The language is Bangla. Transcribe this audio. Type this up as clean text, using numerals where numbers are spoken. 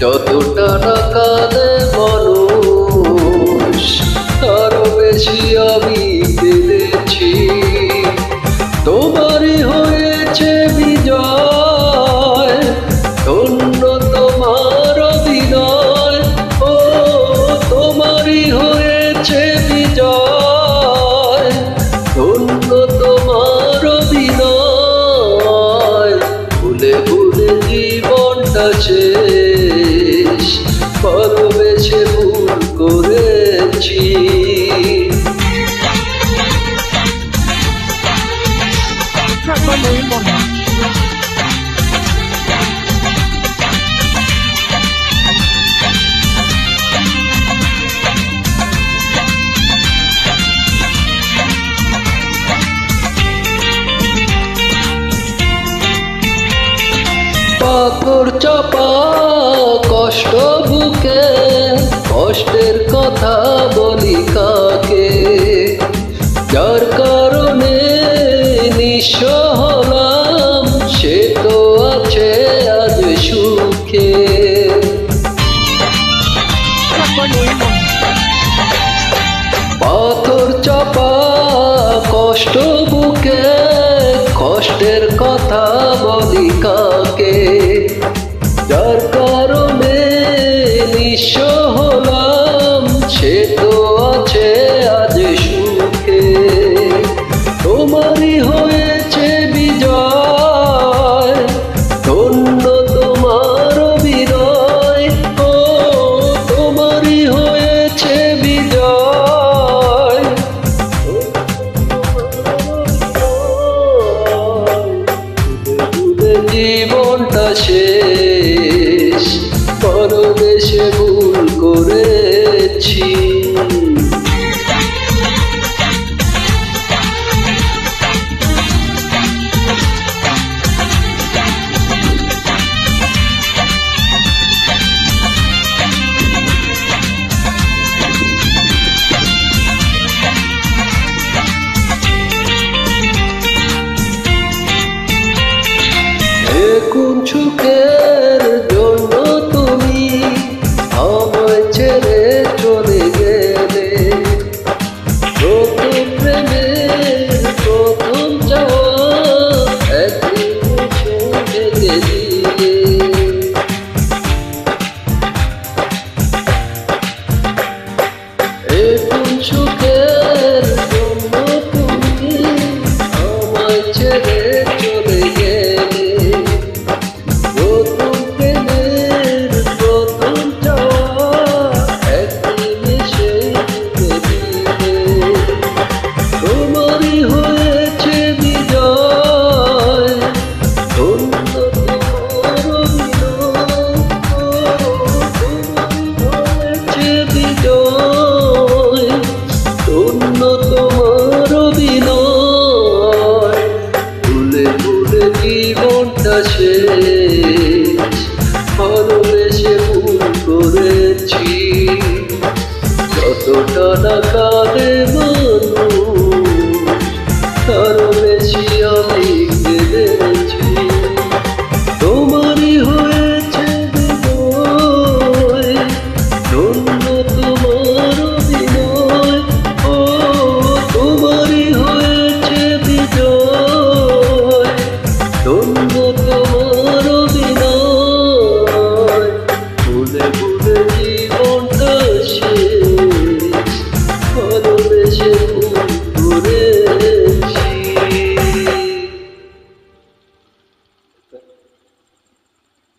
যতটা না কাঁদে মানুষ তারও বেশি আমি কেঁদেছি। তোমারই হয়েছে বিজয়, ধন্য তোমার অভিনয়। ও তোমারই হয়েছে বিজয়, ধন্য তোমার অভিনয়। ভুলে ভুলে জীবনটা শেষ, ভালোবেসে ভুল করেছি। পাথর চাপা কষ্ট বুকে, কষ্টের কথা বলি কাকে? যার কারণে নিঃস্ব হলাম, সে তো আছে আজ সুখে। পাথর চাপা কষ্ট বুকে, কষ্টের কথা বলি কাকে? যার কারণে নিঃস্ব হলাম, সে তো আছে আজ সুখে। তোমারই হয়েছে বিজয়, ধন্য তোমার অভিনয়। ও তোমারই হয়েছে বিজয়, জীবনটা শেষ, ভালোবেসে ভুল করেছি। কোন সুখের জন্য তুমি আমায় ছেড়ে চলে গেলে? প্রথম প্রেমের প্রথম যাওয়া একদিন ভেঙে দিলে। কোন সুখের জন্য তুমি আমায় ছেড়ে চলে গেলে? জীবনটা শেষ, ভালোবেসে ভুল করেছি। যতটা না কাঁদে মানুষ তারও বেশি আমি